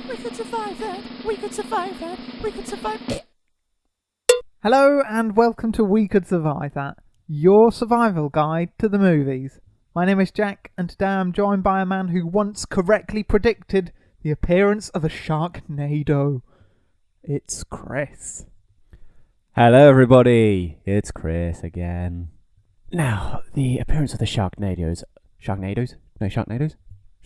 We could survive that. We could survive that. We could survive it. Hello and welcome to We Could Survive That, your survival guide to the movies. My name is Jack, and today I'm joined by a man who once correctly predicted the appearance of a Sharknado. It's Chris. Hello everybody, it's Chris again. Now, the appearance of the Sharknados. Sharknados? No, Sharknados?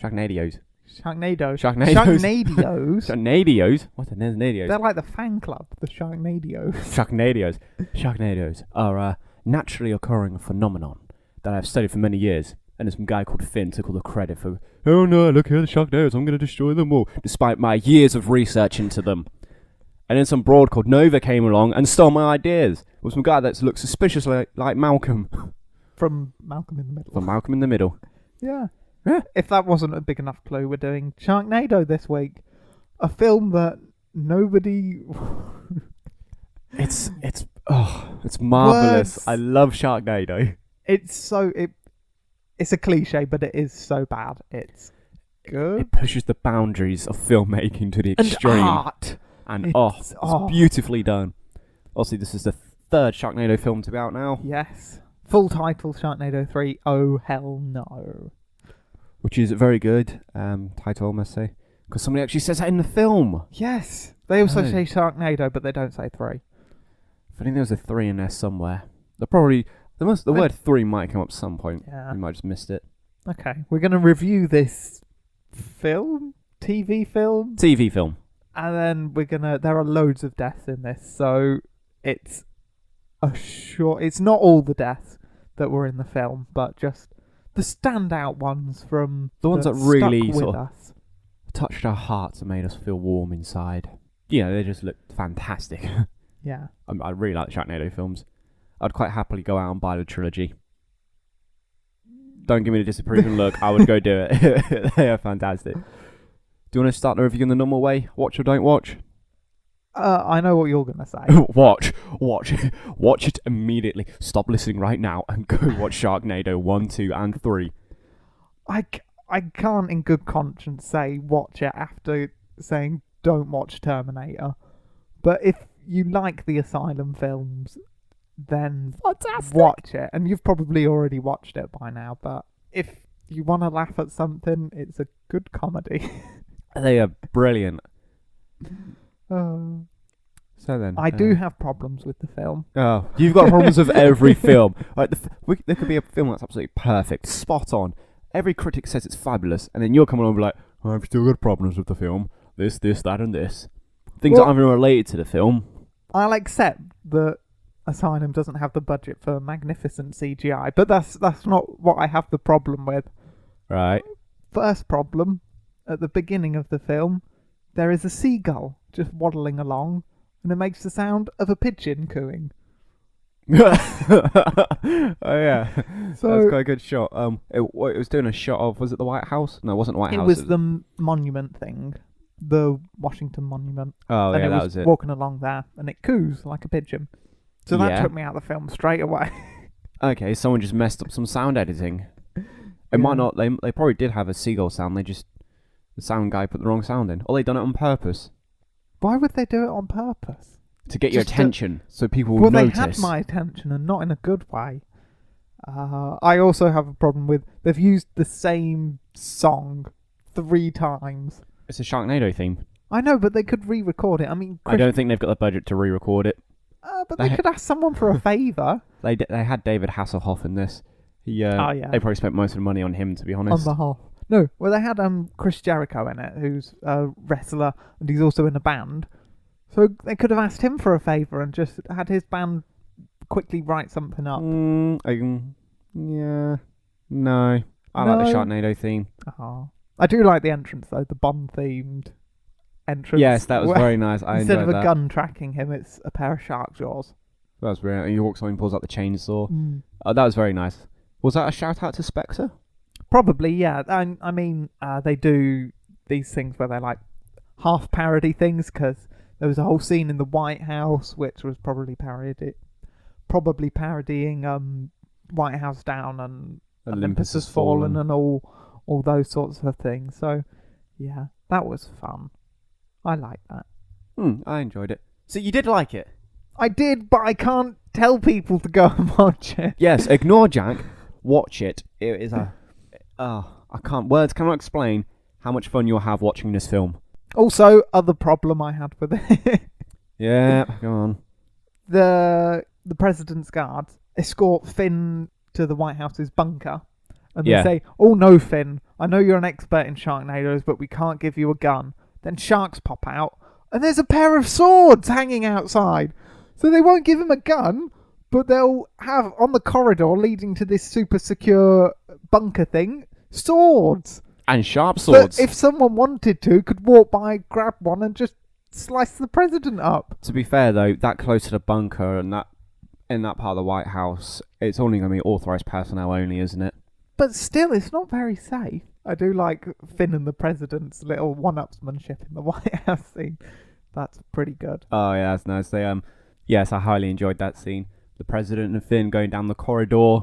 Sharknadios. Sharknado. Sharknados? Sharknadios? Sharknadios? What are Nadios? They're like the fan club, the Sharknadios. Sharknadios. Sharknados are a naturally occurring phenomenon that I've studied for many years. And there's some guy called Finn took all the credit for, oh no, look here, the Sharknados, I'm going to destroy them all, despite my years of research into them. And then some broad called Nova came along and stole my ideas. It was some guy that looked suspiciously like Malcolm. From Malcolm in the Middle. From Malcolm in the Middle. Yeah. Yeah. If that wasn't a big enough clue, we're doing Sharknado this week. A film that nobody... It's marvellous. Words. I love Sharknado. It's a cliche, but it is so bad. It's good. It pushes the boundaries of filmmaking to the extreme. And art. And It's beautifully done. Obviously, this is the third Sharknado film to be out now. Yes. Full title, Sharknado 3, Oh Hell No. Which is very good title, I must say. Because somebody actually says that in the film. Yes. They also Oh. say Sharknado, but they don't say 3. I think there was a 3 in there somewhere. The word 3 might come up some point. Yeah. You might have just missed it. Okay. We're going to review this film? TV film? TV film. And then there are loads of deaths in this, so it's it's not all the deaths that were in the film, but just the standout ones from The ones that stuck really with sort of us. touched our hearts and made us feel warm inside. Yeah, they just looked fantastic. Yeah. I really like the Sharknado films. I'd quite happily go out and buy the trilogy. Don't give me the disapproving look. I would go do it. They are fantastic. Do you want to start the review in the normal way? Watch or don't watch? I know what you're going to say. Watch it immediately. Stop listening right now and go watch Sharknado 1, 2 and 3. I can't in good conscience say watch it after saying don't watch Terminator. But if you like the Asylum films, then Fantastic. watch it. And you've probably already watched it by now, but if you want to laugh at something, it's a good comedy. They are brilliant. So then, I do have problems with the film. Oh, you've got problems with every film. Like there could be a film that's absolutely perfect, spot on. Every critic says it's fabulous, and then you're coming along and be like, oh, I've still got problems with the film. This, that, and this. Things that aren't even related to the film. I'll accept that Asylum doesn't have the budget for magnificent CGI, but that's not what I have the problem with. Right. First problem, at the beginning of the film, there is a seagull just waddling along, and it makes the sound of a pigeon cooing. Oh yeah, So that's quite a good shot. It was doing a shot of, was it the White House? No, it wasn't the White House. it was the monument thing, the Washington Monument. Oh and yeah, it that was was it. walking along there, and it coos like a pigeon. So that Yeah. took me out of the film straight away. Okay, someone just messed up some sound editing. It Yeah. might not. They probably did have a seagull sound. The sound guy put the wrong sound in, or they done it on purpose Why would they do it on purpose? to get your Just to- attention, so people will Well, notice. they had my attention, and not in a good way. I also have a problem with they've used the same song 3 times. It's a Sharknado theme. I know, but they could re-record it. I mean, I don't think they've got the budget to re-record it. but they could ask someone for a favour They had David Hasselhoff in this. Oh, yeah. They probably spent most of the money on him, to be on honest. behalf. No, well, they had Chris Jericho in it, who's a wrestler, and he's also in a band. So they could have asked him for a favour and just had his band quickly write something up. Yeah, no. I like the No. Sharknado theme. I do like the entrance though, the Bond-themed entrance. Yes, that was where very nice. I instead enjoyed of a that. gun tracking him, it's a pair of shark jaws. That was brilliant. And he walks on and pulls out the chainsaw. That was very nice. Was that a shout out to Spectre? Probably, yeah. I mean, they do these things where they like half parody things, because there was a whole scene in the White House which was probably parodying White House Down and Olympus Has Fallen and all those sorts of things. So yeah, that was fun. I like that. I enjoyed it. So you did like it? I did, but I can't tell people to go and watch it. Yes, ignore Jack. Watch it. It is words cannot explain how much fun you'll have watching this film. Also, other problem I had with it. Yeah, go on. The president's guards escort Finn to the White House's bunker. And they say, "Oh no, Finn, I know you're an expert in Sharknadoes, but we can't give you a gun." Then sharks pop out, and there's a pair of swords hanging outside. So they won't give him a gun, but they'll have, on the corridor leading to this super secure bunker thing, swords. And sharp swords. But if someone wanted to, could walk by, grab one, and just slice the president up. To be fair, though, that close to the bunker and that in that part of the White House, it's only going to be authorised personnel only, isn't it? But still, it's not very safe. I do like Finn and the president's little one-upsmanship in the White House scene. That's pretty good. Oh, yeah, that's nice. Yes, I highly enjoyed that scene. The president and Finn going down the corridor.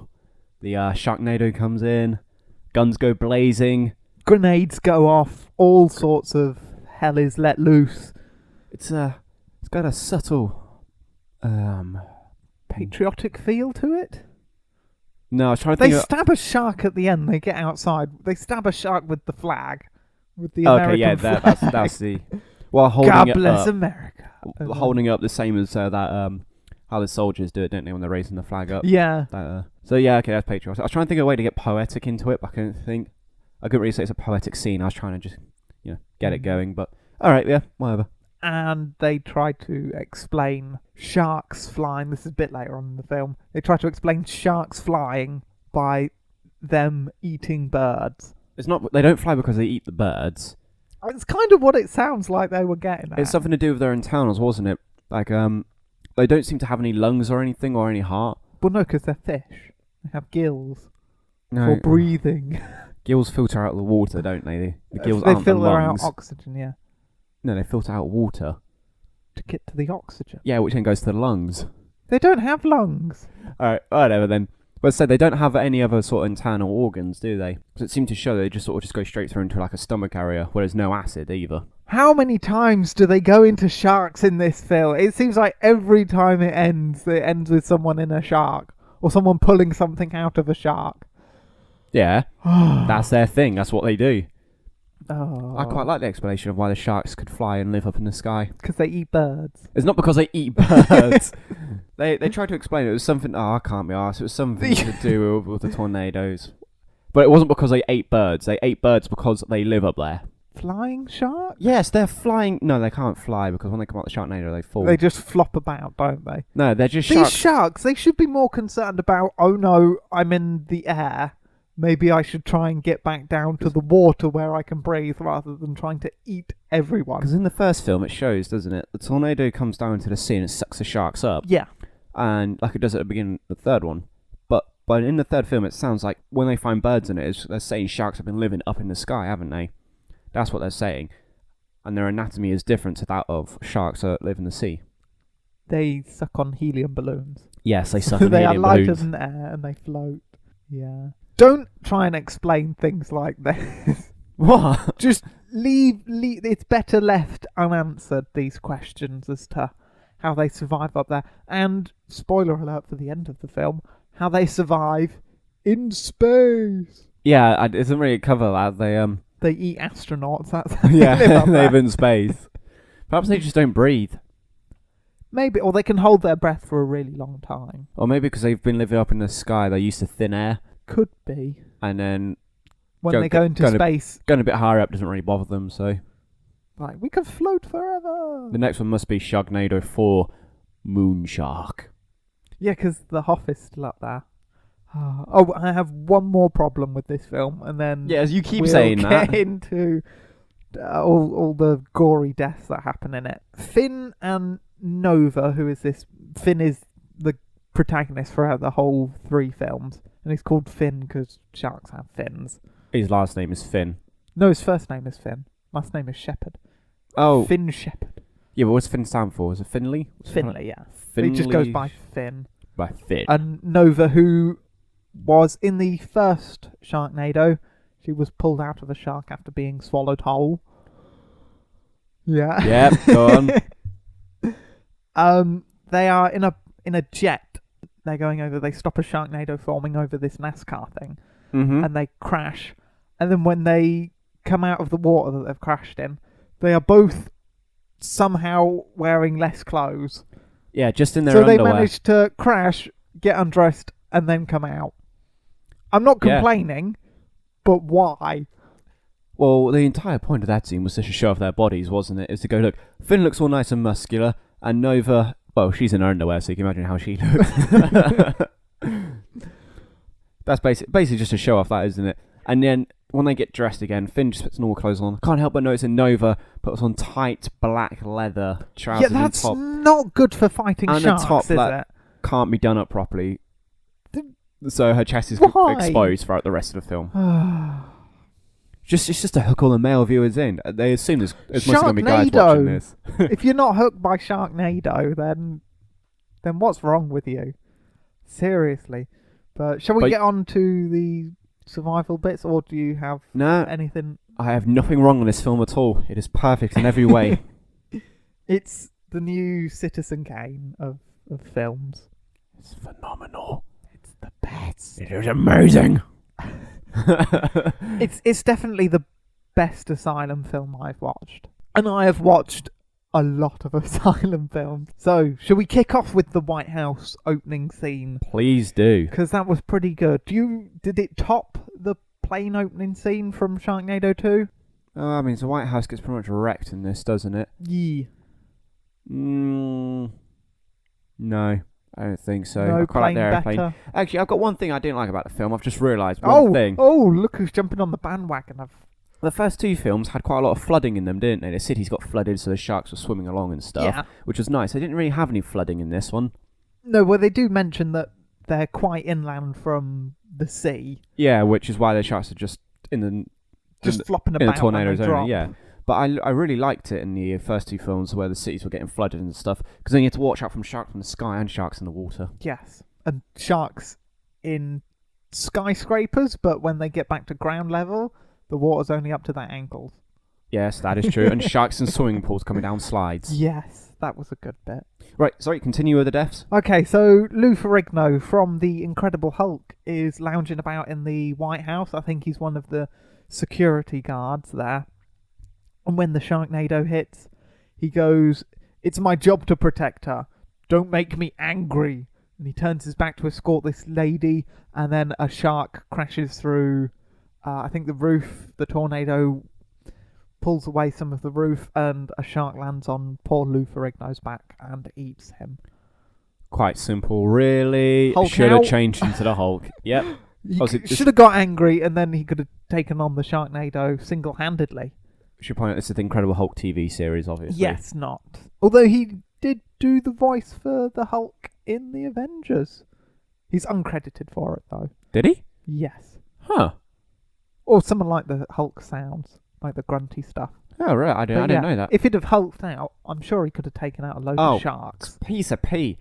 The Sharknado comes in. Guns go blazing. Grenades go off. All sorts of hell is let loose. It's got a subtle patriotic feel to it. No, I was trying to They think. stab a shark at the end. They get outside. They stab a shark with the flag, with the American flag. That's the. Well, holding God it bless up, America. holding it up the same as that. How the soldiers do it, don't they, when they're raising the flag up? Yeah. So yeah, okay, that's patriotic. I was trying to think of a way to get poetic into it, but I couldn't really say it's a poetic scene. I was trying to just, get it going. But all right, yeah, whatever. And they try to explain sharks flying. This is a bit later on in the film. They try to explain sharks flying by them eating birds. It's not. They don't fly because they eat the birds. It's kind of what it sounds like they were getting at. It's something to do with their internals, wasn't it? Like, they don't seem to have any lungs or anything or any heart. Well, no, because they're fish. They have gills No, for breathing. Gills filter out the water, don't they? The gills aren't the filter out lungs. oxygen, yeah, No, they filter out water. to get to the oxygen. Yeah, which then goes to the lungs. They don't have lungs. Alright, whatever then. But so they don't have any other sort of internal organs, do they? Because it seemed to show they just sort of just go straight through into like a stomach area where there's no acid either. How many times do they go into sharks in this film? It seems like every time it ends with someone in a shark. Or someone pulling something out of a shark. Yeah, that's their thing. That's what they do. Oh. I quite like the explanation of why the sharks could fly and live up in the sky. Because they eat birds. It's not because they eat birds. They tried to explain it. It was something... Oh, I can't be arsed. It was something to do with the tornadoes. But it wasn't because they ate birds. They ate birds because they live up there. Flying sharks? Yes, they're flying... No, they can't fly because when they come out the Sharknado, they fall. They just flop about, don't they? No, they're just These sharks, they should be more concerned about, oh no, I'm in the air. Maybe I should try and get back down to the water where I can breathe rather than trying to eat everyone. Because in the first film, it shows, doesn't it? The tornado comes down to the sea and it sucks the sharks up. Yeah. And like it does at the beginning of the third one. But in the third film, it sounds like when they find birds in it, they're saying sharks have been living up in the sky, haven't they? That's what they're saying. And their anatomy is different to that of sharks that live in the sea. They suck on helium balloons. Yes, they suck on They are helium lighter balloons. than air and they float. Yeah. Don't try and explain things like this. What? Just leave. It's better left unanswered, these questions as to how they survive up there. And, spoiler alert for the end of the film, how they survive in space. Yeah, it doesn't really cover that. They eat astronauts. That's how Yeah, they live up they there. live in space. Perhaps they just don't breathe. Maybe, or they can hold their breath for a really long time. Or maybe because they've been living up in the sky, they're used to thin air. Could be. And then When they go into space, going a bit higher up doesn't really bother them, so... like, we can float forever. The next one must be Sharknado 4 Moonshark. Yeah, because the Hoff is still up there. Oh, I have one more problem with this film, and then Yeah, as you keep we'll saying get that. into all the gory deaths that happen in it. Finn and Nova, who is this? Finn is the protagonist throughout the whole 3 films, and he's called Finn because sharks have fins. His last name is Finn. No, his first name is Finn. Last name is Shepherd. Oh. Finn Shepherd. Yeah, but what's Finn stand for? Is it Finley? Finley, yeah. Finley. He just goes by Finn. By Finn. And Nova, who was in the first Sharknado, she was pulled out of a shark after being swallowed whole. Yeah. Yep, go on. They are in a jet. They're going over. They stop a Sharknado forming over this NASCAR thing, Mm-hmm. and they crash. And then when they come out of the water that they've crashed in, they are both somehow wearing less clothes. Yeah, just in their So underwear. they managed to crash, get undressed, and then come out. I'm not complaining, but why? Well, the entire point of that scene was just to show off their bodies, wasn't it? Is to go, look, Finn looks all nice and muscular, and Nova, well, she's in her underwear, so you can imagine how she looks. That's basically just to show off that, isn't it? And then when they get dressed again, Finn just puts normal clothes on. Can't help but notice in Nova puts on tight black leather trousers Yeah, that's and top. not good for fighting And sharks, a top is that it? can't be done up properly. So her chest is Why? exposed throughout the rest of the film. It's just to hook all the male viewers in. They assume there's mostly going to be guys watching this. If you're not hooked by Sharknado, then what's wrong with you? Seriously. But shall we get on to the survival bits, or do you have anything? I have nothing wrong with this film at all. It is perfect in every way. It's the new Citizen Kane of films. It's phenomenal. It's the best. It is amazing. It's definitely the best asylum film I've watched. And I have watched a lot of asylum films. So, shall we kick off with the White House opening scene? Please do. Because that was pretty good. Did it top the plane opening scene from Sharknado 2? I mean, the White House gets pretty much wrecked in this, doesn't it? Yeah. No, I don't think so. No, I quite like the airplane. better. Actually, I've got one thing I didn't like about the film. I've just realised one thing. Oh, look who's jumping on the bandwagon. The first two films had quite a lot of flooding in them, didn't they? The cities got flooded, so the sharks were swimming along and stuff, which was nice. They didn't really have any flooding in this one. No, well, they do mention that they're quite inland from the sea. Yeah, which is why the sharks are just flopping about in the tornadoes and they drop. only. Yeah, but I really liked it in the first two films where the cities were getting flooded and stuff, because then you had to watch out from sharks from the sky and sharks in the water. Yes, and sharks in skyscrapers, but when they get back to ground level, the water's only up to their ankles. Yes, that is true. And sharks in swimming pools coming down slides. Yes, that was a good bit. Right, sorry, continue with the deaths. Okay, so Lou Ferrigno from The Incredible Hulk is lounging about in the White House. I think he's one of the security guards there. And when the Sharknado hits, he goes, "It's my job to protect her. Don't make me angry." And he turns his back to escort this lady, and then a shark crashes through, I think, the roof. The tornado pulls away some of the roof, and a shark lands on poor Lou Ferrigno's back and eats him. Quite simple, really. Hulk Should have out. changed into the Hulk. Yep. He should have got angry, and then he could have taken on the Sharknado single-handedly. Should point out this is the Incredible Hulk TV series, obviously. Yes, not. Although he did do the voice for the Hulk in the Avengers. He's uncredited for it, though. Did he? Yes. Huh. Or someone like the Hulk sounds, like the grunty stuff. Oh, right. I didn't know that. If he'd have hulked out, I'm sure he could have taken out a load of sharks. Piece of pea.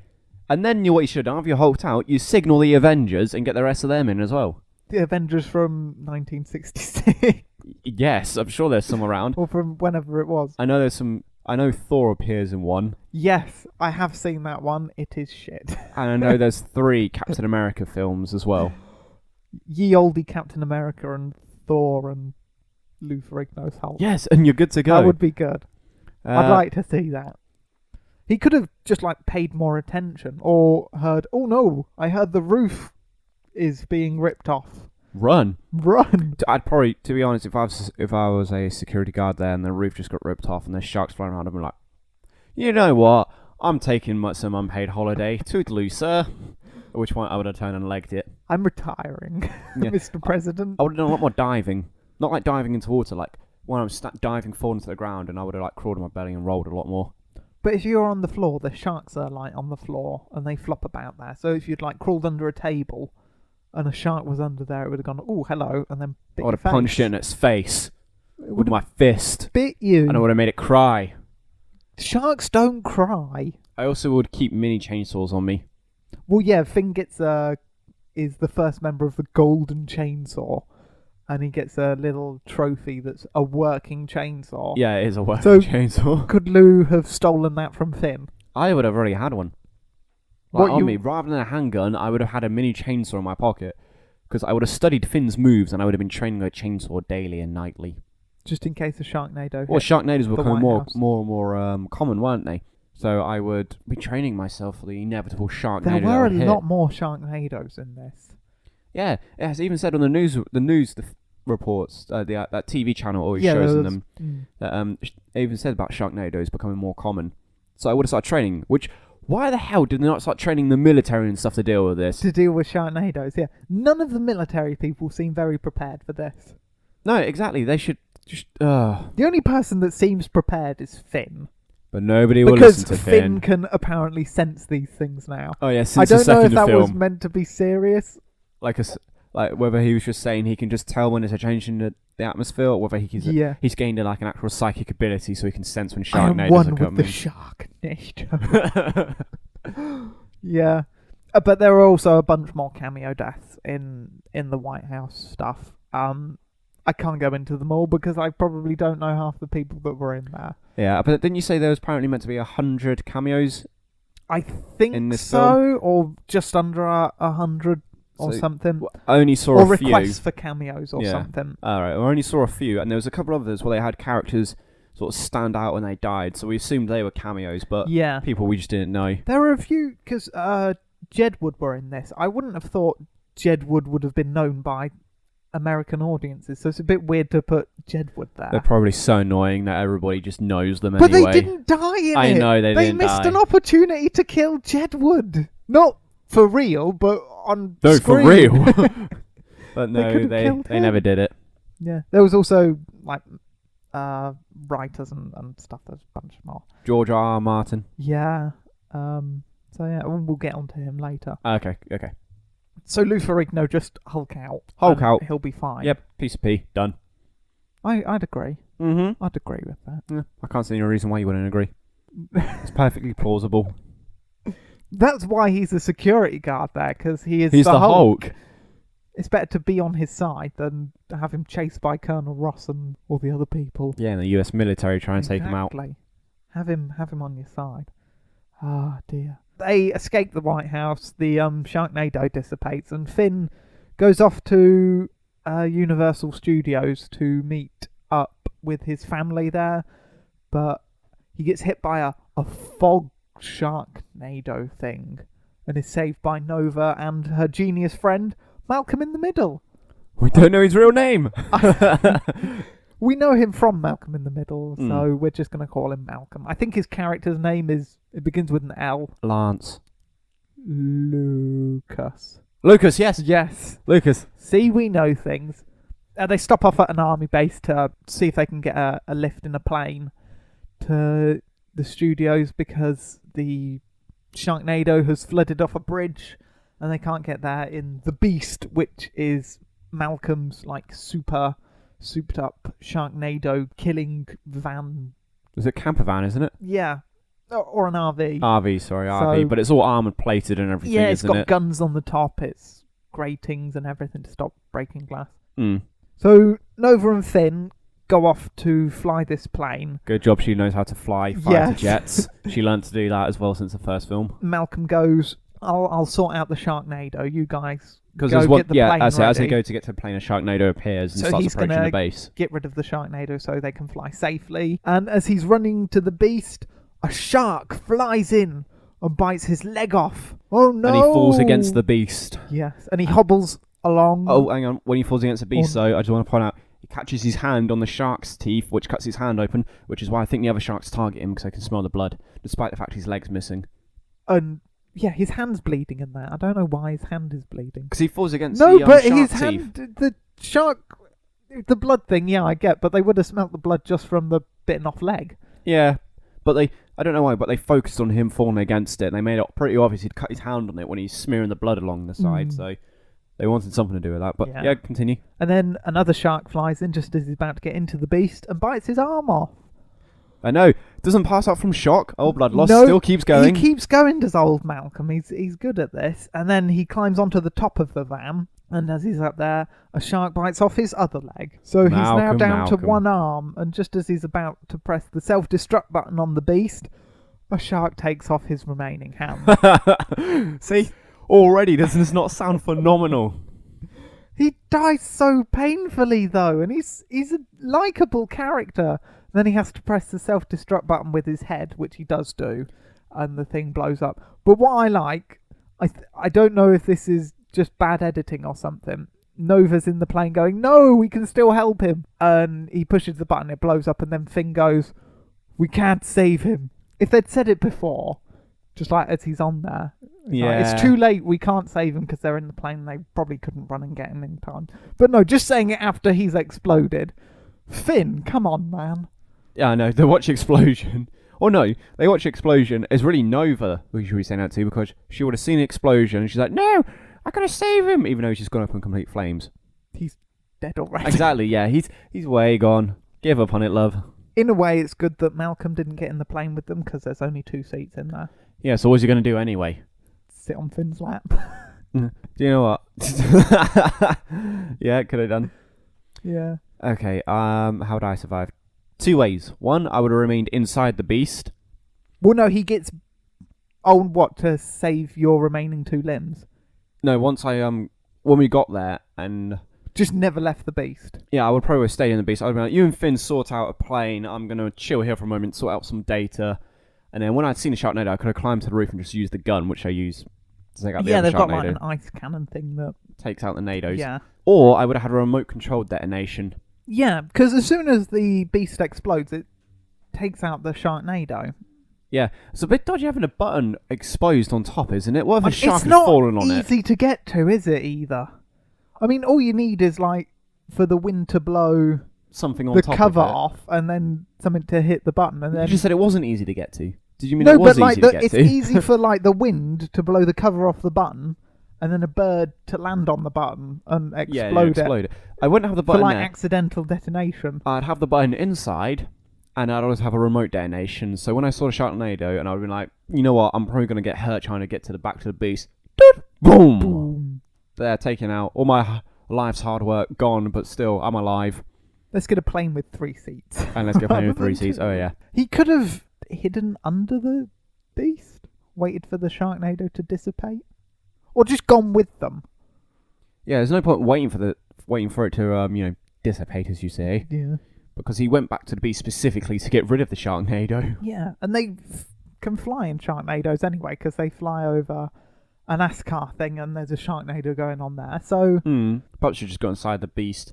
And then what you should have done, if you hulked out, you signal the Avengers and get the rest of them in as well. The Avengers from 1966. Yes, I'm sure there's some around. Or from whenever it was. I know Thor appears in one. Yes, I have seen that one. It is shit. And I know there's 3 Captain America films as well. Ye olde Captain America and Thor and Lou Ferrigno's Hulk. Yes, and you're good to go. That would be good. I'd like to see that. He could have just paid more attention, or heard, "Oh no, I heard the roof is being ripped off. Run. I'd probably, to be honest, if I was a security guard there and the roof just got ripped off and there's sharks flying around, I'd be like, you know what? I'm taking some unpaid holiday. Toodaloo, sir. At which point I would have turned and legged it. I'm retiring, Yeah. Mr. President. I would have done a lot more diving. Not like diving into water, like when I'm diving forward into the ground, and I would have crawled on my belly and rolled a lot more. But if you're on the floor, the sharks are on the floor and they flop about there. So if you'd crawled under a table and a shark was under there, it would have gone, "Oh, hello," and then bit I would your have face. punched it in its face It with my fist, bit you. and I would have made it cry. Sharks don't cry. I also would keep mini chainsaws on me. Well, yeah, Finn is the first member of the Golden Chainsaw, and he gets a little trophy that's a working chainsaw. Yeah, it is a working So- chainsaw. Could Lou have stolen that from Finn? I would have already had one. What Like, on you- me, rather than a handgun, I would have had a mini chainsaw in my pocket. Because I would have studied Finn's moves and I would have been training a chainsaw daily and nightly. Just in case of Sharknado. Well, hit Sharknadoes were the becoming White more House. and more common, weren't they? So I would be training myself for the inevitable Sharknado. There that were a would hit. lot more Sharknadoes in this. Yeah, it has even said on the news reports, that TV channel always Yeah, shows there them was- that it even said about Sharknadoes becoming more common. So I would have started training. Which, why the hell did they not start training the military and stuff to deal with this? to deal with Sharknadoes, yeah. None of the military people seem very prepared for this. No, exactly. They should just. The only person that seems prepared is Finn. But nobody will Because listen to Finn Finn. can apparently sense these things now. Oh yeah, I since the don't know if second that was film, meant to be serious. like whether he was just saying he can just tell when there's a change in the atmosphere, or whether Yeah. he's gained like an actual psychic ability, so he can sense when I am Sharknadoes one are with the coming. Sharknado. Yeah. But there are also a bunch more cameo deaths in the White House stuff. I can't go into them all because I probably don't know half the people that were in there. Yeah, but didn't you say there was apparently meant to be 100 cameos? I think In this so, or just under 100 or So, something. I only saw Or a few. requests for cameos or Yeah. something. Alright, I only saw a few, and there was a couple of others where they had characters sort of stand out when they died, so we assumed they were cameos, but Yeah. people we just didn't know. There were a few, because Jedward were in this. I wouldn't have thought Jedward would have been known by American audiences, so it's a bit weird to put Jedward there. They're probably so annoying that everybody just knows them But anyway. they didn't die in I it. know they didn't missed die. an opportunity to kill Jedward. Not for real, but on No, screen. for real. But They no, could've they killed him. never did it. Yeah, there was also like writers and stuff. There's a bunch more. George R. R. Martin. Yeah. So yeah, we'll get onto him later. Okay. So Lou Ferrigno just Hulk out. Hulk and out. He'll be fine. Yep, piece of P, done. I'd agree. Mm-hmm. I'd agree with that. Yeah, I can't see any reason why you wouldn't agree. It's perfectly plausible. That's why he's a security guard there, because he's the Hulk. Hulk. It's better to be on his side than to have him chased by Colonel Ross and all the other people. Yeah, and the US military try and take him out. Exactly. Have him on your side. Ah, dear. They escape the White House. The Sharknado dissipates, and Finn goes off to Universal Studios to meet up with his family there, but he gets hit by a fog Sharknado thing and is saved by Nova and her genius friend Malcolm in the Middle. We don't know his real name. We know him from Malcolm in the Middle, so we're just going to call him Malcolm. I think his character's name it begins with an L. Lance. Lucas. Lucas, yes. Yes. Lucas. See, we know things. They stop off at an army base to see if they can get a lift in a plane to the studios because the Sharknado has flooded off a bridge and they can't get there in the Beast, which is Malcolm's like super souped up Sharknado killing van. Is it camper van, isn't it? Yeah. Or an RV. RV, sorry, RV. So- But it's all armoured plated and everything, Yeah, it's isn't got it? guns on the top. It's gratings and everything to stop breaking glass. Mm. So Nova and Finn go off to fly this plane. Good job she knows how to fly fighter Yes. jets. She learned to do that as well since the first film. Malcolm goes, I'll sort out the Sharknado. You guys Because go there's one, get the yeah, plane as they ready. go to get to the plane, a Sharknado appears and So starts he's approaching gonna the base. get rid of the Sharknado so they can fly safely. And as he's running to the Beast, a shark flies in and bites his leg off. Oh no! And he falls against the beast. Yes, and he hobbles along. Oh, hang on. When he falls against the beast, On- though, I just want to point out, he catches his hand on the shark's teeth, which cuts his hand open, which is why I think the other sharks target him because they can smell the blood, despite the fact his leg's missing. And yeah, his hand's bleeding in there. I don't know why his hand is bleeding. Because he falls against No, the but shark his teeth. hand, the shark, the blood thing, yeah, I get, but they would have smelt the blood just from the bitten off leg. Yeah, but I don't know why, but they focused on him falling against it, and they made it pretty obvious he'd cut his hand on it when he's smearing the blood along the side, so they wanted something to do with that. But Yeah. yeah, continue. And then another shark flies in just as he's about to get into the Beast and bites his arm off. I know, doesn't pass out from shock. Oh, blood loss, No, still keeps going. He keeps going, does old Malcolm. He's good at this. And then he climbs onto the top of the van And as he's up there, a shark bites off his other leg. So he's now down to one arm, and just as he's about to press the self-destruct button on the beast, a shark takes off his remaining hand. See? Already, doesn't this not sound phenomenal? He dies so painfully, though, and he's a likeable character. Then he has to press the self-destruct button with his head, which he does do, and the thing blows up. But what I like, I don't know if this is just bad editing or something. Nova's in the plane going, no, we can still help him. And he pushes the button, it blows up, and then Finn goes, we can't save him. If they'd said it before, just like as he's on there, it's too late, we can't save him because they're in the plane, they probably couldn't run and get him in time. But no, just saying it after he's exploded. Finn, come on, man. Yeah, I know, they watch explosion. Or no, they watch explosion. It's really Nova who should be saying that to, because she would have seen the explosion and she's like, no, I gotta save him, even though she's gone up in complete flames. He's dead already. Exactly, yeah, he's way gone. Give up on it, love. In a way, it's good that Malcolm didn't get in the plane with them, because there's only 2 seats in there. Yeah, so what's he gonna do anyway? Sit on Finn's lap. Do you know what? Yeah, could have done. Yeah. Okay, how would I survive? 2 ways. One, I would have remained inside the beast. Well, no, he gets... Oh, what, to save your remaining 2 limbs? No, once when we got there and... Just never left the beast? Yeah, I would probably have stayed in the beast. I would be like, you and Finn sort out a plane, I'm going to chill here for a moment, sort out some data. And then when I'd seen the Sharknado, I could have climbed to the roof and just used the gun, which I use to take out the other they've got Sharknado. like an ice cannon thing that... Takes out the Nados. Yeah. Or I would have had a remote-controlled detonation. Yeah, because as soon as the beast explodes, it takes out the Sharknado. Yeah, it's a bit dodgy having a button exposed on top, isn't it? What if a shark had fallen on it? It's not easy to get to, is it, either? I mean, all you need is, like, for the wind to blow something on the top cover of it. off, and then something to hit the button, and then... You just said it wasn't easy to get to. Did you mean no, it was but, like, easy to get it's to? easy for, like, the wind to blow the cover off the button, and then a bird to land on the button and explode it. I wouldn't have the button for, like, there. accidental detonation. I'd have the button inside, and I'd always have a remote detonation. So when I saw the Sharknado, and I'd been like, you know what, I'm probably going to get hurt trying to get to the back to the beast. Boom! Boom. They're taken out. All my life's hard work gone, but still, I'm alive. Let's get a plane with 3 seats. And let's get a plane with 3 seats. Oh, yeah. He could have hidden under the beast, waited for the Sharknado to dissipate, or just gone with them. Yeah, there's no point waiting for it to dissipate, as you say. Yeah. Because he went back to the beast specifically to get rid of the Sharknado. Yeah, and they can fly in Sharknados anyway, because they fly over a NASCAR thing, and there's a Sharknado going on there. So Perhaps you just got inside the beast.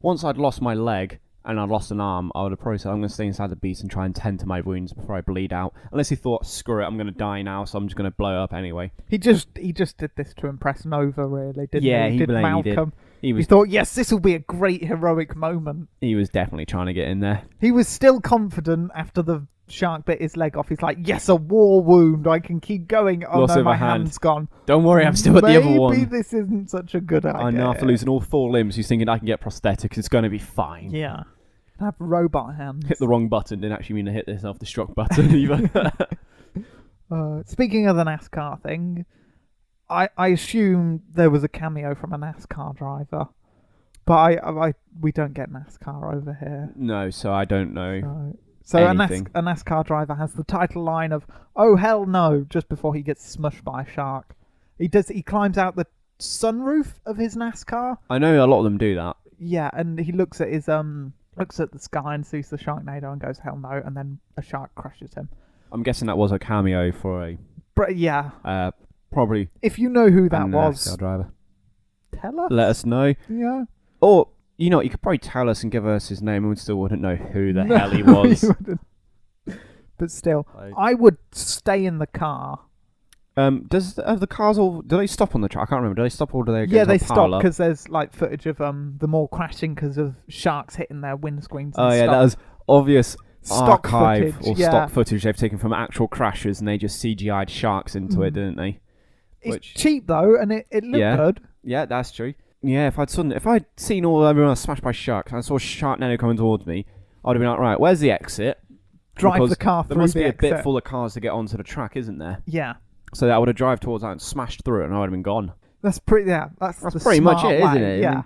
Once I'd lost my leg and I'd lost an arm, I would have probably said, I'm going to stay inside the beast and try and tend to my wounds before I bleed out. Unless he thought, screw it, I'm going to die now, so I'm just going to blow up anyway. He just did this to impress Nova, really, didn't he? Yeah, he did blamed Malcolm. He He thought, yes, this will be a great heroic moment. He was definitely trying to get in there. He was still confident after the shark bit his leg off. He's like, yes, a war wound. I can keep going. Oh Loss no, of my a hand. hand's gone. Don't worry, I'm still at the other one. Maybe this isn't such a good idea. I know, after losing all 4 limbs, he's thinking I can get prosthetics. It's going to be fine. Yeah. Have robot hands. Hit the wrong button. Didn't actually mean to hit the self-destruct button either. Speaking of the NASCAR thing, I assume there was a cameo from a NASCAR driver. But we don't get NASCAR over here. No, so I don't know. So a anything. NASCAR driver has the title line of "Oh hell no!" just before he gets smushed by a shark. He climbs out the sunroof of his NASCAR. I know a lot of them do that. Yeah, and he looks at the sky and sees the Sharknado and goes hell no, and then a shark crushes him. I'm guessing that was a cameo for a yeah. Probably. If you know who that a was, NASCAR driver. Tell us. Let us know. Yeah. Or, you know, you could probably tell us and give us his name and we still wouldn't know who the hell he was. But still, I would stay in the car. The cars all... Do they stop on the track? I can't remember. Do they stop or do they go Yeah, they to a stop pile because there's like footage of them all crashing because of sharks hitting their windscreens and Oh, yeah, stuff. that was obvious Stock archive footage, or yeah. stock footage they've taken from actual crashes and they just CGI'd sharks into it, didn't they? It's cheap though, and it looked good. Yeah, that's true. Yeah, if I'd seen everyone else smashed by sharks, and I saw a Sharknado coming towards me, I'd have been like, right, where's the exit? Drive Because the car through there must the be a exit. bit full of cars to get onto the track, isn't there? Yeah. So I would have drive towards that and smashed through it, and I would have been gone. That's pretty. Yeah, that's the pretty much smart it, way. isn't it? Yeah. I mean,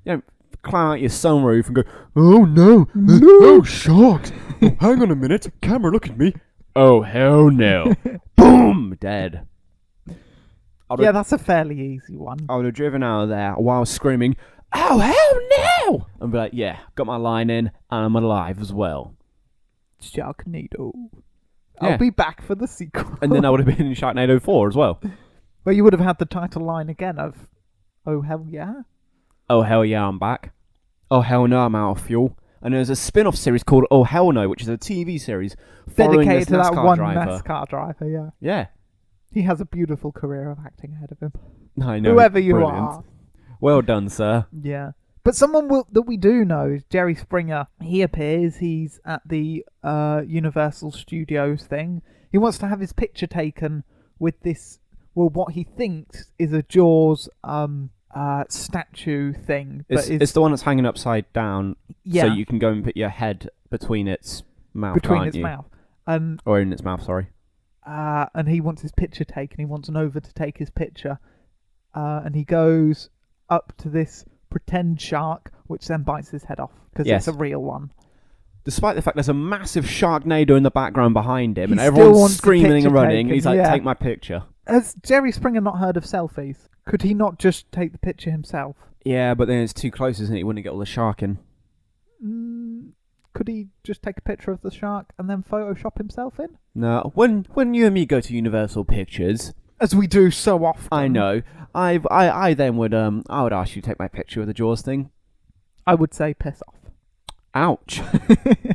you don't climb out your sunroof and go, oh no, No. oh sharks! Oh, hang on a minute, camera, look at me. Oh hell no! Boom, dead. Yeah, that's a fairly easy one. I would have driven out of there while screaming, oh hell no! And be like, yeah, got my line in, and I'm alive as well. Sharknado. Yeah. I'll be back for the sequel. And then I would have been in Sharknado 4 as well. But you would have had the title line again of, oh hell yeah. Oh hell yeah, I'm back. Oh hell no, I'm out of fuel. And there's a spin-off series called Oh Hell No, which is a TV series following Dedicated this to that NASCAR one driver. NASCAR driver, yeah. Yeah. He has a beautiful career of acting ahead of him. I know. Whoever you brilliant. are. Well done, sir. Yeah. But someone that we do know is Jerry Springer. He appears. He's at the Universal Studios thing. He wants to have his picture taken with this, well, what he thinks is a Jaws statue thing. It's the one that's hanging upside down, yeah, so you can go and put your head between its mouth, between can't its you? mouth. And Or in its mouth, sorry. and he wants his picture taken. He wants Nova to take his picture. And he goes up to this pretend shark, which then bites his head off because Yes. it's a real one. Despite the fact there's a massive Sharknado in the background behind him, and He still everyone's wants the screaming picture and running, taken, he's like, yeah. take my picture. Has Jerry Springer not heard of selfies? Could he not just take the picture himself? Yeah, but then it's too close, isn't it? You wouldn't get all the shark in. Could he just take a picture of the shark and then Photoshop himself in? No, when you and me go to Universal Pictures, As we do so often. I know, I then would I would ask you to take my picture of the Jaws thing. I would say piss off. Ouch.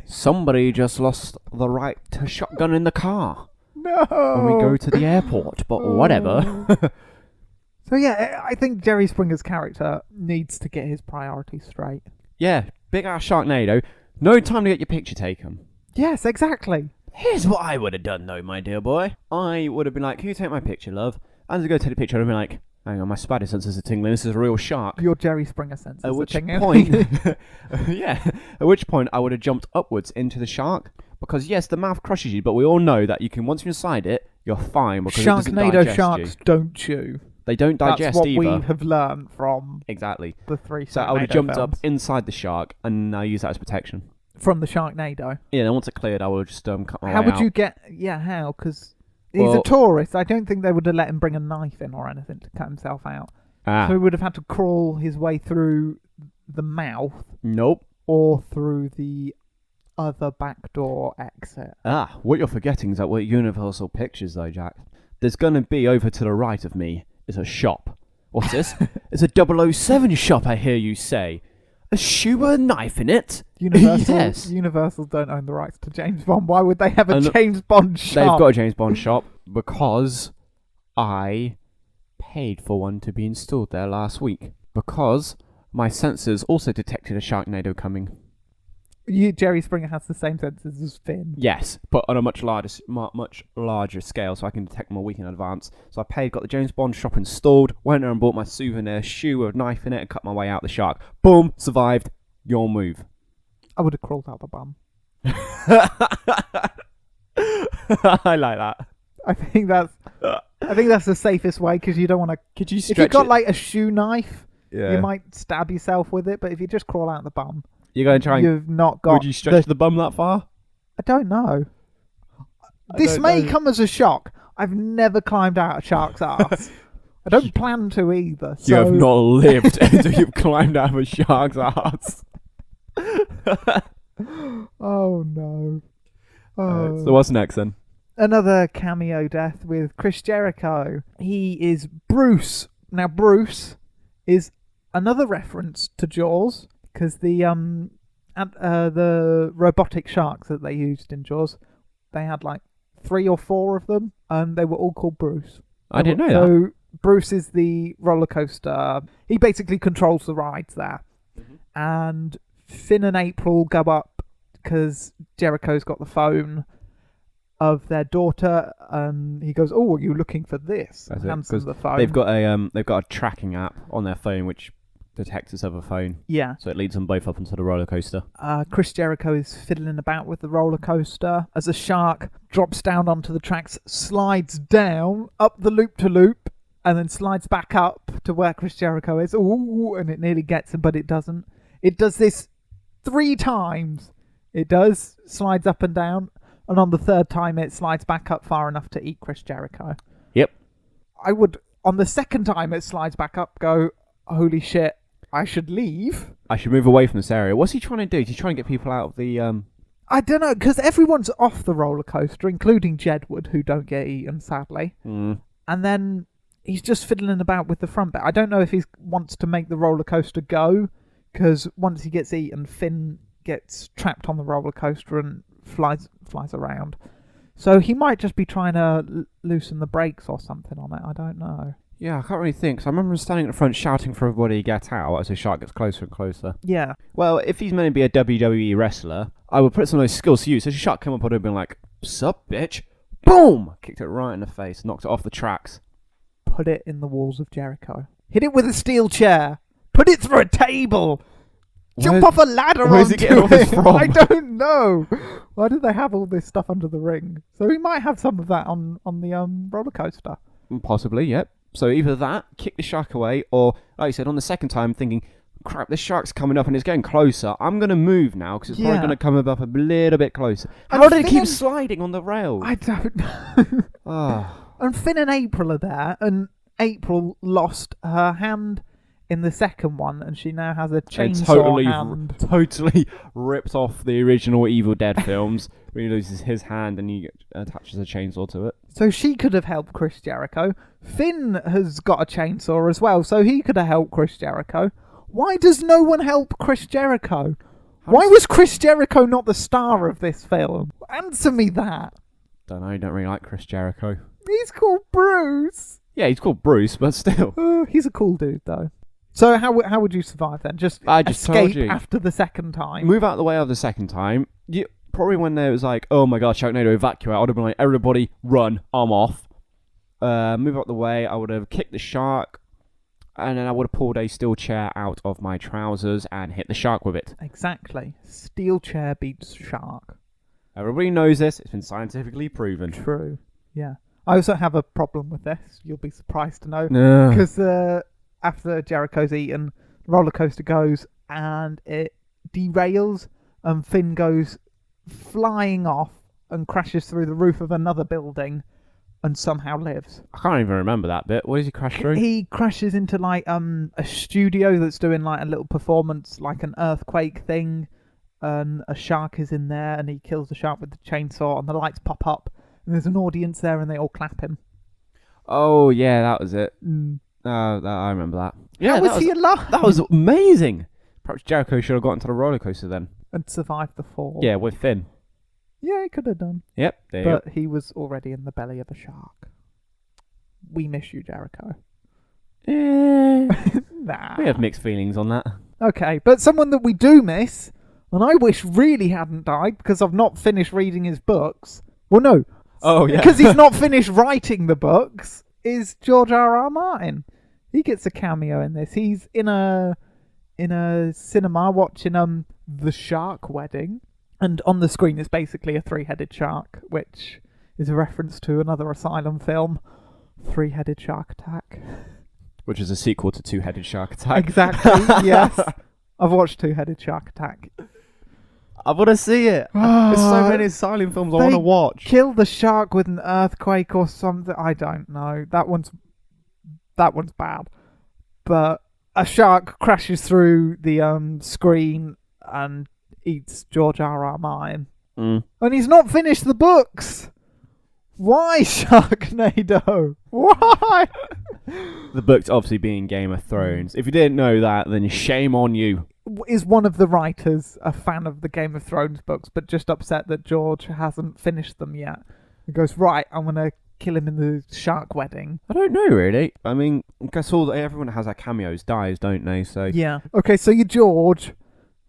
Somebody just lost the right to shotgun in the car No! when we go to the airport, but whatever. So yeah, I think Jerry Springer's character needs to get his priorities straight. Yeah, big ass Sharknado. No time to get your picture taken. Yes, exactly. Here's what I would have done, though, my dear boy. I would have been like, can you take my picture, love? And to go take the picture, I'd have been like, hang on, my spider senses are tingling. This is a real shark. Your Jerry Springer sense. At which point, yeah, at which point I would have jumped upwards into the shark. Because, yes, the mouth crushes you, but we all know that you can, once you're inside it, you're fine because it doesn't Sharknado digest sharks you. don't chew. They don't digest That's what either. we have learned from Exactly. the three So I would have Sharknado jumped films. up inside the shark and use that as protection. From the Sharknado. Yeah, then once it cleared, I would have just cut my How way would out. you get... Yeah, how? Because he's Well- a tourist. I don't think they would have let him bring a knife in or anything to cut himself out. Ah, So he would have had to crawl his way through the mouth nope. or through the other back door exit. Ah, what you're forgetting is that we're at Universal Pictures, though, Jack. There's going to be over to the right of me is a shop. What's this? It's a 007 shop, I hear you say. A shoe with a knife in it? Universal, Yes. Universal don't own the rights to James Bond. Why would they have a And James Bond shop? They've got a James Bond shop because I paid for one to be installed there last week. Because my sensors also detected a Sharknado coming. Jerry Springer has the same sensors as Finn. Yes, but on a much larger scale, so I can detect them a week in advance. So I paid, got the James Bond shop installed, went there and bought my souvenir shoe with a knife in it, and cut my way out the shark. Boom, survived. Your move. I would have crawled out the bum. I like that. I think that's the safest way because you don't want to. Could you If stretch you've got it? like a shoe knife, Yeah. you might stab yourself with it. But if you just crawl out the bum, You're going to try and... you've not got. Would you stretch the bum that far? I don't know. I This don't may know. come as a shock. I've never climbed out a shark's ass. I don't plan to either. You So have not lived until you've climbed out of a shark's ass. Oh no. Oh. So what's next then? Another cameo death with Chris Jericho. He is Bruce. Now Bruce is another reference to Jaws because the robotic sharks that they used in Jaws, they had like 3 or 4 of them, and they were all called Bruce. I didn't know that. So Bruce is the roller coaster. He basically controls the rides there, and Finn and April go up because Jericho's got the phone of their daughter, and he goes, "Oh, are you looking for this?" That's And it, hands them 'cause the phone. They've got a tracking app on their phone which detects this other phone, Yeah. so it leads them both up onto the roller coaster. Chris Jericho is fiddling about with the roller coaster as a shark drops down onto the tracks, slides down up the loop to loop, and then slides back up to where Chris Jericho is. Ooh, and it nearly gets him, but it doesn't. It does this 3 times. It does, slides up and down, and on the 3rd time it slides back up far enough to eat Chris Jericho. Yep. I would, on the 2nd time it slides back up, go, holy shit, I should leave. I should move away from this area. What's he trying to do? Is he trying to get people out of the... I don't know, because everyone's off the roller coaster, including Jedward, who don't get eaten, sadly. Mm. And then he's just fiddling about with the front bit. I don't know if he wants to make the roller coaster go, because once he gets eaten, Finn gets trapped on the roller coaster and flies around. So he might just be trying to loosen the brakes or something on it. I don't know. Yeah, I can't really think. So I remember him standing at the front shouting for everybody to get out as the shark gets closer and closer. Yeah. Well, if he's meant to be a WWE wrestler, I would put some of those skills to use. So the shark came up, I'd have been like, "Sup, bitch?" Boom! Kicked it right in the face, knocked it off the tracks. Put it in the walls of Jericho. Hit it with a steel chair. Put it through a table. Jump off a ladder where's onto he getting all this it. from? I don't know. Why do they have all this stuff under the ring? So he might have some of that on the roller coaster. Possibly, yep. So either that, kick the shark away, or, like you said, on the 2nd time, thinking, crap, this shark's coming up and it's getting closer. I'm going to move now, because it's probably going to come up a little bit closer. How did it keep sliding on the rails? I don't know. And Finn and April are there, and April lost her hand in the 2nd one, and she now has a chainsaw hand. Totally ripped off the original Evil Dead films, where he loses his hand and he attaches a chainsaw to it. So she could have helped Chris Jericho. Finn has got a chainsaw as well, so he could have helped Chris Jericho. Why does no one help Chris Jericho? Why was Chris Jericho not the star of this film? Answer me that. Don't know, I don't really like Chris Jericho. He's called Bruce. Yeah, he's called Bruce, but still. He's a cool dude, though. So how would you survive then? Just escape after the 2nd time? Move out of the way of the 2nd time. Probably when there was like, oh my god, Sharknado, evacuate, I would have been like, everybody run, I'm off. Move out the way, I would have kicked the shark, and then I would have pulled a steel chair out of my trousers and hit the shark with it. Exactly. Steel chair beats shark. Everybody knows this, it's been scientifically proven. True, yeah. I also have a problem with this, you'll be surprised to know. No. Because after Jericho's eaten, the roller coaster goes and it derails, and Finn goes flying off and crashes through the roof of another building and somehow lives. I can't even remember that bit. What does he crash through? He crashes into like a studio that's doing like a little performance, like an earthquake thing, and a shark is in there, and he kills the shark with the chainsaw, and the lights pop up, and there's an audience there, and they all clap him. Oh yeah, that was it. Mm. I remember that. Yeah, How was he alive? That was amazing. Perhaps Jericho should have gotten to the roller coaster then. And survived the fall. Yeah, with Finn. Yeah, he could have done. Yep, there you go. But he was already in the belly of a shark. We miss you, Jericho. Nah. We have mixed feelings on that. Okay, but someone that we do miss, and I wish really hadn't died because I've not finished reading his books. Well, no. Oh, yeah. Because he's not finished writing the books, is George R.R. Martin. He gets a cameo in this. He's in a cinema watching The Shark Wedding, and on the screen is basically a 3-headed shark, which is a reference to another Asylum film, 3-Headed Shark Attack. Which is a sequel to Two-Headed Shark Attack. Exactly, yes. I've watched Two-Headed Shark Attack. I want to see it. There's so many Asylum films I want to watch. Kill the shark with an earthquake or something. I don't know. That one's bad. But a shark crashes through the screen and eats George R.R. Martin. Mm. And he's not finished the books. Why, Sharknado? Why? The book's obviously being Game of Thrones. If you didn't know that, then shame on you. Is one of the writers a fan of the Game of Thrones books, but just upset that George hasn't finished them yet? He goes, right, I'm going to kill him in the shark wedding. I don't know, really. I mean, I guess everyone has their cameos dies, don't they? So yeah. Okay, so you're George.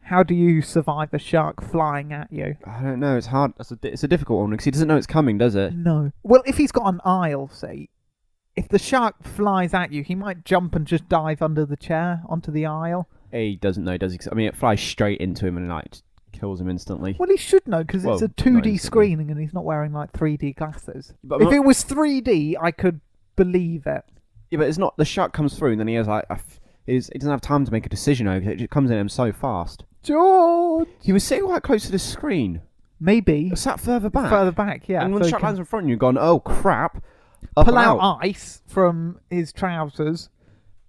How do you survive a shark flying at you? I don't know. It's hard. It's a difficult one because he doesn't know it's coming, does it? No. Well, if he's got an aisle seat, if the shark flies at you, he might jump and just dive under the chair onto the aisle. He doesn't know, does he? I mean, it flies straight into him and like kills him instantly. Well, he should know because it's a 2D screening and he's not wearing like 3D glasses. But if it was 3D, I could believe it. Yeah, but it's not. The shark comes through, and then he has like he doesn't have time to make a decision over it. It just comes in him so fast. George! He was sitting quite close to the screen. Maybe. Sat further back. Further back, yeah. And when so the he shark can lands in front of you, you've gone, oh crap. Up pull and out ice from his trousers,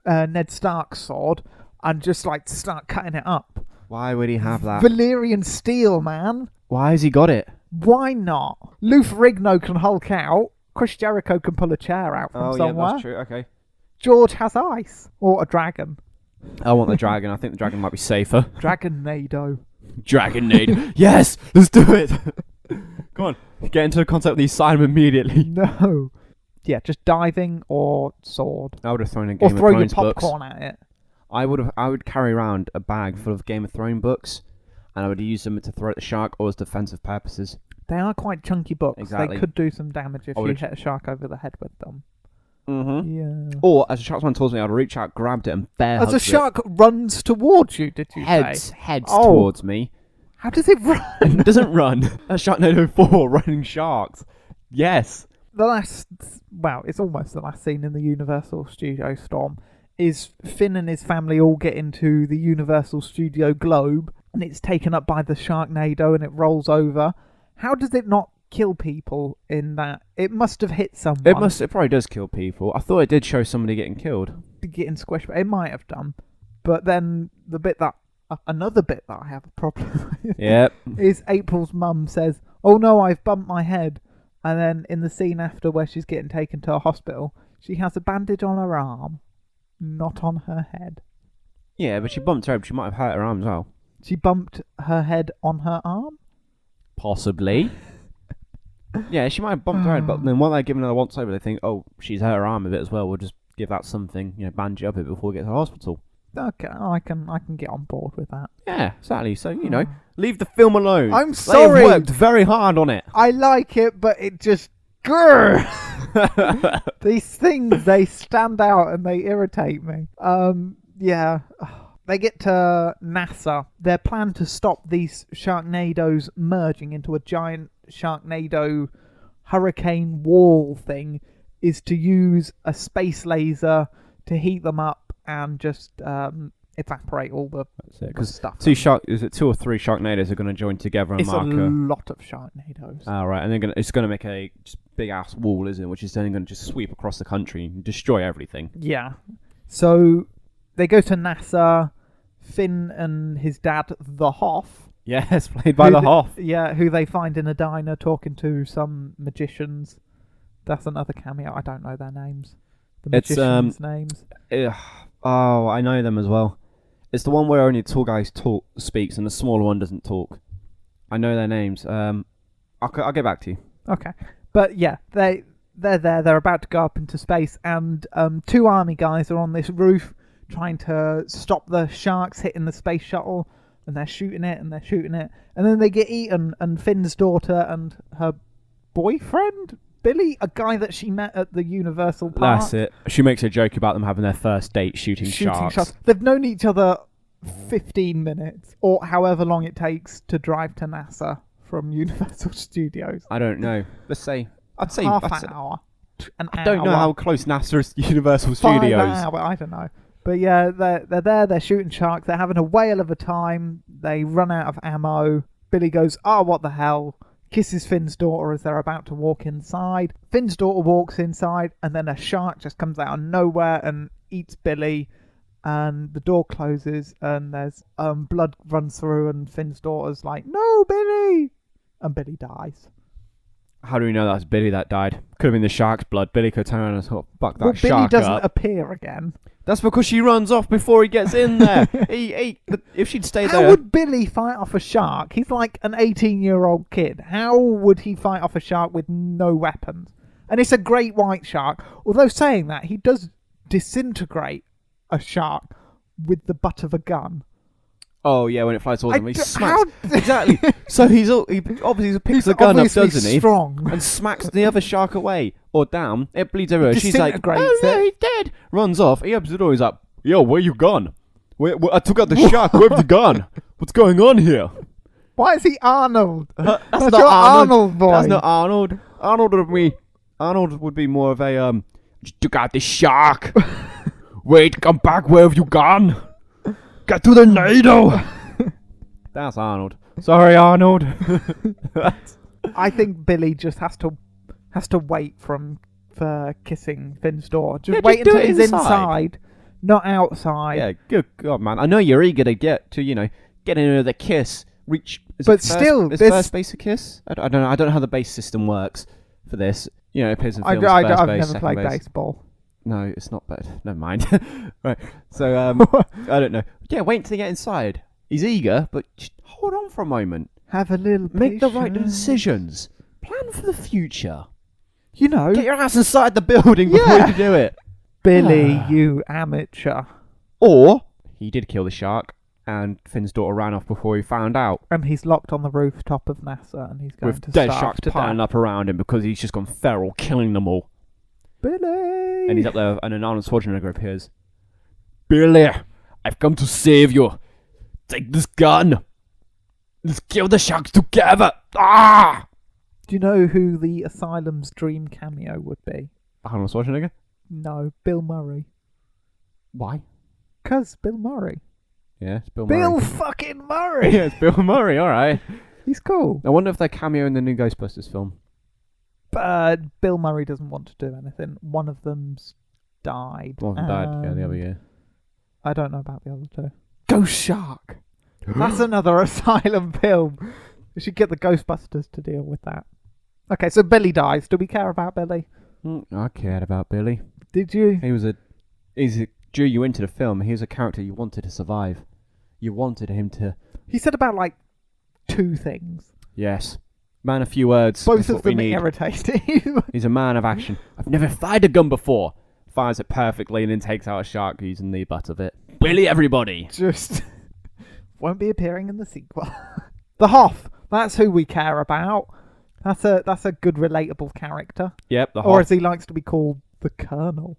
Ned Stark's sword, and just like start cutting it up. Why would he have that? Valyrian steel, man. Why has he got it? Why not? Lou Ferrigno can Hulk out. Chris Jericho can pull a chair out from somewhere. Yeah, that's true. Okay. George has ice. Or a dragon. I want the dragon. I think the dragon might be safer. Dragonado. Dragonade. Yes! Let's do it! Come on. Get into contact with the sign immediately. No. Yeah, just diving or sword. I would have thrown a Or Game of throw your Thrones books. popcorn at it. I would carry around a bag full of Game of Thrones books, and I would use them to throw at the shark or as defensive purposes. They are quite chunky books. Exactly. They could do some damage if you hit a shark over the head with them. Mm-hmm. Yeah. Or, as a sharkman told me, I'd reach out, grabbed it, and bear As a hugged shark runs towards you, did you say? Heads Oh. towards me. How does it run? It doesn't run. That's Sharknado 4, running sharks. Yes. It's almost the last scene in the Universal Studio storm, is Finn and his family all get into the Universal Studio globe, and it's taken up by the Sharknado and it rolls over. How does it not kill people in that? It must have hit someone. It probably does kill people. I thought it did show somebody getting killed. Getting squished, but it might have done. But then another bit that I have a problem with Yep. is April's mum says, "Oh no, I've bumped my head." And then in the scene after where she's getting taken to a hospital, she has a bandage on her arm, not on her head. Yeah, but she bumped her head. She might have hurt her arm as well. She bumped her head on her arm? Possibly. Yeah, she might have bumped her head, but then while they're giving her a once over, they think, oh, she's hurt her arm a bit as well. We'll just give that something, bandage up it before we get to the hospital. Okay, I can get on board with that. Yeah, exactly. So, leave the film alone. I'm sorry. They've worked very hard on it. I like it, but it just... Grrr! These things, they stand out and they irritate me. Yeah. They get to NASA. Their plan to stop these Sharknadoes merging into a giant Sharknado hurricane wall thing is to use a space laser to heat them up and just evaporate all the stuff. Two or three Sharknadoes are going to join together and it's mark a lot of Sharknadoes. Right, and it's going to make a big ass wall, isn't it? Which is then going to just sweep across the country and destroy everything. Yeah. So they go to NASA. Finn and his dad, the Hoff. Yes, played by the Hoff. Yeah, who they find in a diner talking to some magicians. That's another cameo. I don't know their names. The magicians' names. I know them as well. It's the one where only the tall guy speaks and the smaller one doesn't talk. I know their names. I'll get back to you. Okay. But yeah, they're there. They're about to go up into space, and two army guys are on this roof trying to stop the sharks hitting the space shuttle, and they're shooting it, and then they get eaten, and Finn's daughter and her boyfriend, Billy, a guy that she met at the Universal Park. That's it. She makes a joke about them having their first date shooting sharks. They've known each other 15 minutes, or however long it takes to drive to NASA from Universal Studios. I don't know. I'd say half an hour. I don't know how close NASA is to Universal Studios. 5 hours, I don't know. But yeah, they're there, they're shooting sharks, they're having a whale of a time, they run out of ammo. Billy goes, "Oh, what the hell?" Kisses Finn's daughter as they're about to walk inside. Finn's daughter walks inside, and then a shark just comes out of nowhere and eats Billy. And the door closes, and there's blood runs through, and Finn's daughter's like, "No, Billy!" And Billy dies. How do we know that's Billy that died? Could have been the shark's blood. Billy could turn around and sort of fuck that Billy shark doesn't up. appear again. That's because she runs off before he gets in there. If she'd stayed there... How would Billy fight off a shark? He's like an 18-year-old kid. How would he fight off a shark with no weapons? And it's a great white shark. Although saying that, he does disintegrate a shark with the butt of a gun. Oh, yeah, when it flies towards him, he smacks... Exactly. So he obviously picks the gun up, doesn't he? Strong. And smacks the other shark away. Or down. It bleeds everywhere. She's like, oh, no, he's dead. Runs off. He opens the door. He's like, yo, where you gone? I took out the shark. Where have you gone? What's going on here? Why is he Arnold? That's not your Arnold boy. That's not Arnold. Arnold would be more of a Just took out the shark. Wait, come back. Where have you gone? Get to the Nado. That's Arnold. Sorry, Arnold. I think Billy just has to wait for kissing Finn's door. Just wait just do until it he's inside, not outside. Yeah, good God, man. I know you're eager to get to, get into the kiss. Reach. But still, is this first base a kiss? I don't know. I don't know how the base system works for this. It appears in films. I've base, never played base. baseball. No, it's not bad. Never mind. Right. So I don't know. Yeah, wait until you get inside. He's eager, but just hold on for a moment. Have a little Make the right patience. decisions. Plan for the future. Get your ass inside the building before you do it. Billy, you amateur. Or he did kill the shark, and Finn's daughter ran off before he found out. And he's locked on the rooftop of NASA, and he's going With to dead starve sharks to piling death. up around him because he's just gone feral, killing them all. Billy! And he's up there, and then Arnold Schwarzenegger appears. Billy, I've come to save you. Take this gun. Let's kill the sharks together. Ah! Do you know who the Asylum's dream cameo would be? Arnold Schwarzenegger? No, Bill Murray. Why? 'Cause Bill Murray. Yeah, it's Bill Bill Murray. fucking Murray! Yeah, it's Bill Murray, alright. He's cool. I wonder if they're cameo in the new Ghostbusters film. But Bill Murray doesn't want to do anything. One of them's died. One of them died, the other year. I don't know about the other two. Ghost Shark! That's another Asylum film. We should get the Ghostbusters to deal with that. Okay, so Billy dies. Do we care about Billy? I cared about Billy. Did you? He drew you into the film. He was a character you wanted to survive. You wanted him to... He said about, 2 things. Yes. Man, a few words. Both That's of what we them need. irritating. He's a man of action. I've never fired a gun before. Fires it perfectly and then takes out a shark using the butt of it. Billy, everybody. Just won't be appearing in the sequel. The Hoff. That's who we care about. That's a good relatable character. Yep, the Or Hoff. as he likes to be called, the Colonel.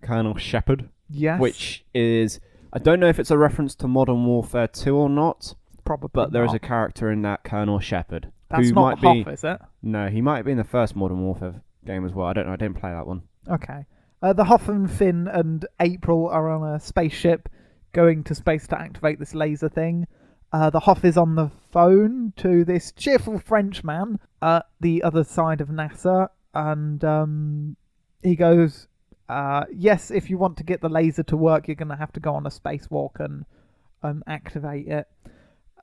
Colonel Shepard. Yes. Which is... I don't know if it's a reference to Modern Warfare 2 or not, Probably but there is not. a character in that, Colonel Shepard. That's who not might the be... Hoff, is it? No, he might be in the first Modern Warfare game as well. I don't know. I didn't play that one. Okay. The Hoff and Finn and April are on a spaceship going to space to activate this laser thing. The Hoff is on the phone to this cheerful Frenchman at the other side of NASA, and he goes, yes, if you want to get the laser to work, you're going to have to go on a spacewalk and activate it.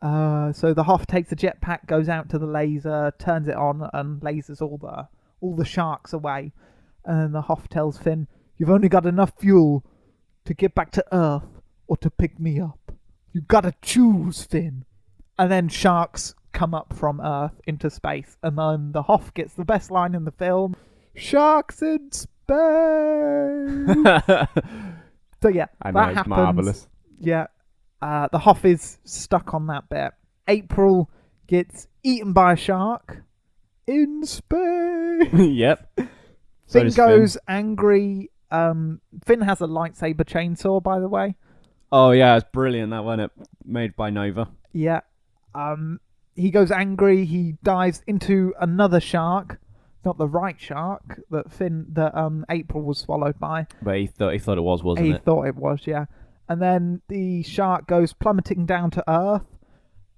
So the Hoff takes a jetpack, goes out to the laser, turns it on, and lasers all the sharks away. And then the Hoff tells Finn, you've only got enough fuel to get back to Earth or to pick me up. You gotta choose, Finn. And then sharks come up from Earth into space. And then the Hoff gets the best line in the film, sharks in space. So yeah, I know, that it's happens. marvellous. Yeah. The Hoff is stuck on that bit. April gets eaten by a shark in space. Yep. So Finn does goes angry. Finn has a lightsaber chainsaw, by the way. Oh yeah, it's brilliant that one. It made by Nova. Yeah. He goes angry. He dives into another shark, not the right shark that April was swallowed by. But he thought it was, wasn't He it? thought it was, yeah. And then the shark goes plummeting down to Earth.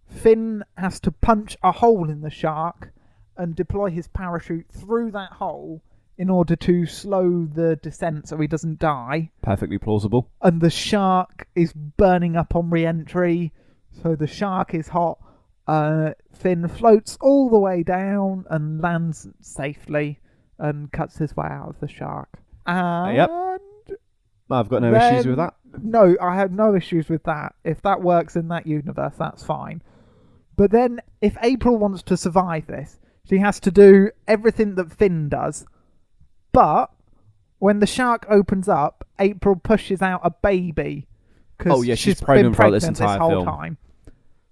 Finn has to punch a hole in the shark and deploy his parachute through that hole in order to slow the descent so he doesn't die. Perfectly plausible. And the shark is burning up on re-entry, so the shark is hot. Finn floats all the way down and lands safely and cuts his way out of the shark. And Yep. I've got no issues with that. No, I have no issues with that. If that works in that universe, that's fine. But then, if April wants to survive this, she has to do everything that Finn does. But when the shark opens up, April pushes out a baby. Oh yeah, she's been pregnant for this pregnant entire whole film. time.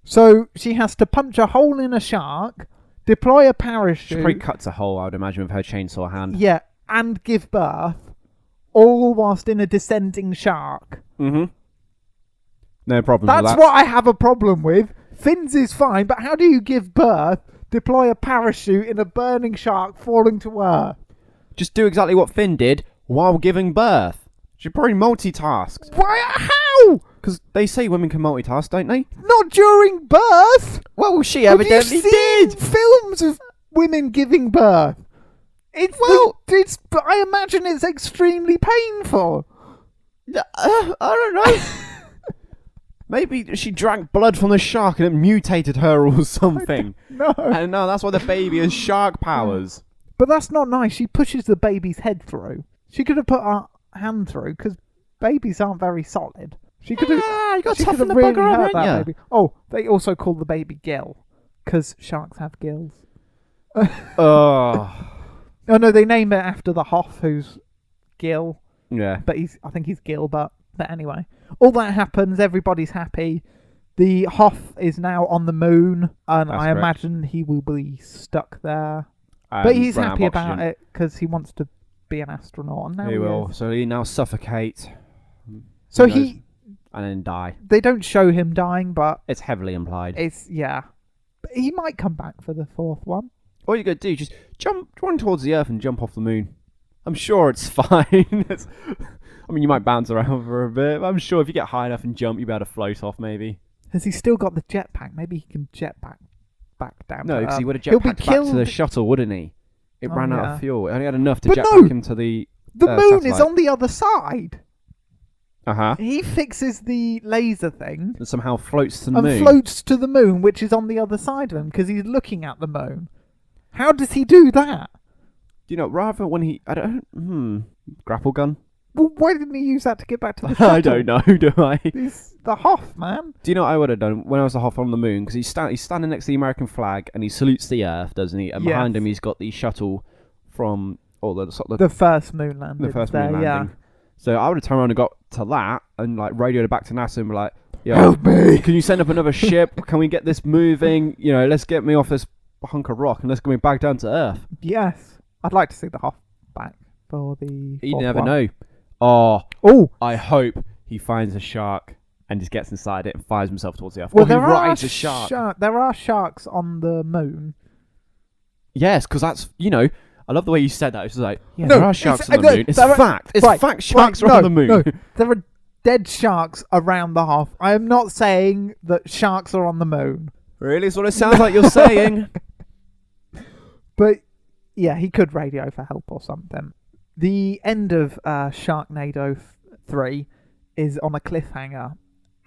So she has to punch a hole in a shark, deploy a She parachute, probably cuts a hole, I would imagine, with her chainsaw hand. yeah, and give birth, all whilst in a descending shark. Mm-hmm. No problem with That's that. what I have a problem with. Finn's is fine, but how do you give birth, deploy a parachute in a burning shark falling to Earth? Just do exactly what Finn did. while giving birth. She probably multitasked. Why? How? Because they say women can multitask, don't they? Not during birth. Well, she Have you evidently seen did. films of women giving birth? It's. I imagine it's extremely painful. I don't know. Maybe she drank blood from the shark and it mutated her or something. No. And no, that's why the baby has shark powers. But that's not nice. She pushes the baby's head through. She could have put her hand through because babies aren't very solid. She could have. You got to She could toughen have the really bugger up, hurt that haven't baby. Oh, they also call the baby Gil because sharks have gills. you? Oh. Oh no, they name it after the Hoff, who's Gil, Yeah. but I think he's Gilbert. But anyway, all that happens. Everybody's happy. The Hoff is now on the moon, and That's I correct. imagine he will be stuck there. But he's Run out of happy about oxygen. it because he wants to be an astronaut. And now He will. is. So he now suffocate. So Who knows? And then die. they don't show him dying, but It's heavily implied. it's But he might come back for the fourth one. All you gotta do is just run towards the Earth and jump off the moon. I'm sure it's fine. I mean, you might bounce around for a bit, but I'm sure if you get high enough and jump, you'll be able to float off, maybe. Has he still got the jetpack? Maybe he can jetpack back down. No, to because he Earth. would have He'll be jetpacked back to the killed. shuttle, wouldn't he? It Oh, ran out yeah. of fuel. It only had enough to But jetpack no! him to the The moon is satellite. on the other side. Uh-huh. He fixes the laser thing And somehow floats to the and moon. floats to the moon, which is on the other side of him because he's looking at the moon. How does he do that? You know, rather when he... grapple gun? Well, why didn't he use that to get back to the shuttle? I don't know, do I? He's the Hoff, man. Do you know what I would have done when I was a Hoff on the moon? Because he's standing next to the American flag and he salutes the Earth, doesn't he? And behind Yes. him he's got the shuttle from... The first moon landing. the first there, moon landing. Yeah. So I would have turned around and got to that and like radioed it back to NASA and be like, "Yo, Help me! can you send up another ship? Can we get this moving? You know, let's get me off this hunk of rock and let's get me back down to Earth." Yes. I'd like to see the Hoff back for the You fourth never one. know. Oh, Oh, I hope he finds a shark and just gets inside it and fires himself towards the Earth. well, or he there are rides a shark. there are sharks on the moon. Yes, because that's, you know, I love the way you said that. It's just like, Yeah. there No, are sharks it's- on the moon. It's there are- fact. It's right, fact. Sharks right, are on no, the moon. no. There are dead sharks around the Hoff. I am not saying that sharks are on the moon. Really? That's what it sounds like you're saying. But yeah, he could radio for help or something. The end of Sharknado 3 is on a cliffhanger.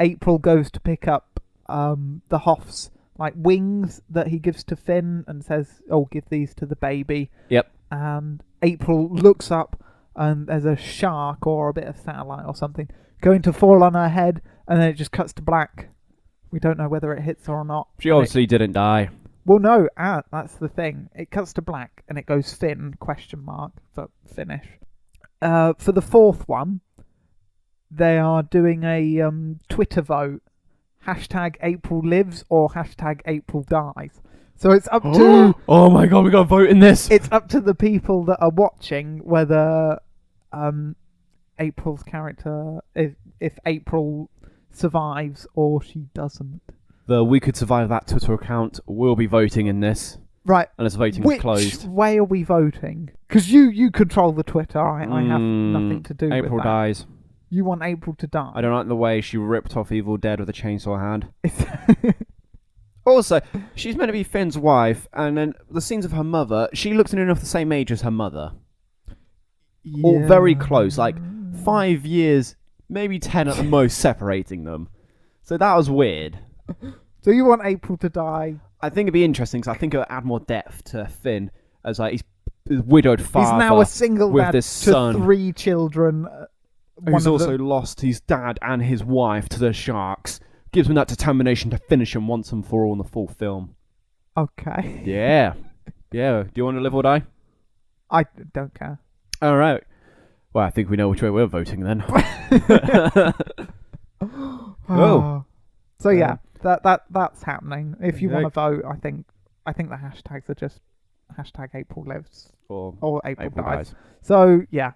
April goes to pick up the Hoff's like wings that he gives to Finn and says, "Oh, give these to the baby." Yep. And April looks up and there's a shark or a bit of satellite or something going to fall on her head, and then it just cuts to black. We don't know whether it hits her or not. She obviously didn't die. Well, no, that's the thing. It cuts to black and it goes Finn, question mark, for finish. For the fourth one, they are doing a Twitter vote. #April lives or #April dies. So it's up to Oh my god, we got to vote in this. it's up to the people that are watching whether April's character, if April survives or she doesn't. The We Could Survive That Twitter account will be voting in this. Right. Unless voting is Which closed. way are we voting? Because you control the Twitter. I have nothing to do April with that. dies. You want April to die? I don't like the way she ripped off Evil Dead with a chainsaw hand. It's Also, she's meant to be Finn's wife, and then the scenes of her mother, she looks near enough the same age as her mother. Or very close, like 5 years, maybe 10 at the most, separating them. So that was weird. So you want April to die? I think it'd be interesting, because I think it would add more depth to Finn, as like he's widowed father. He's now a single with dad this to son. 3 children. Who's also lost his dad and his wife to the sharks. Gives him that determination to finish him once and for all in the full film. Okay. Yeah. Yeah. Do you want to live or die? I don't care. All right. Well, I think we know which way we're voting then. Oh. So yeah, that's happening. If you Okay. want to vote, I think the hashtags are just #April lives or April dies. So yeah.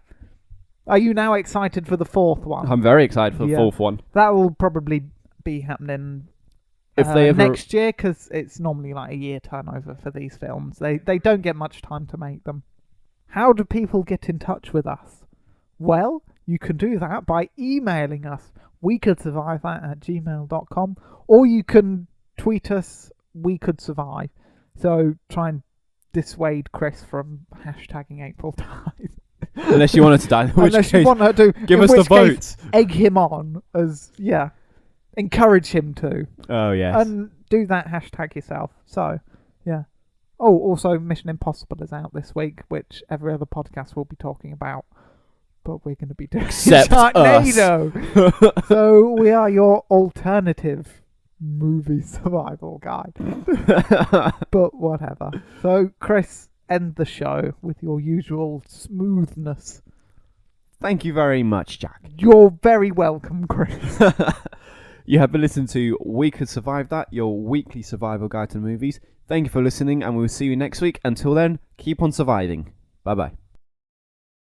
Are you now excited for the fourth one? I'm very excited for the Yeah. fourth one. That will probably be happening If they ever next year, because it's normally like a year turnover for these films. They don't get much time to make them. How do people get in touch with us? Well, you can do that by emailing us, wecouldssurvivethat@gmail.com, or you can tweet us, We Could Survive. So try and dissuade Chris from hashtagging April Tide. Unless you want her to die. In which Unless case, you want her to. give in us the which case, votes. Egg him on as, encourage him to. Oh, yes. And do that hashtag yourself. So, yeah. Oh, also Mission Impossible is out this week, which every other podcast will be talking about. But we're going to be doing Except Sharknado. So we are your alternative movie survival guide. But whatever. So, Chris, end the show with your usual smoothness. Thank you very much, Jack. You're very welcome, Chris. You have been listening to We Could Survive That, your weekly survival guide to the movies. Thank you for listening, and we'll see you next week. Until then, keep on surviving. Bye-bye.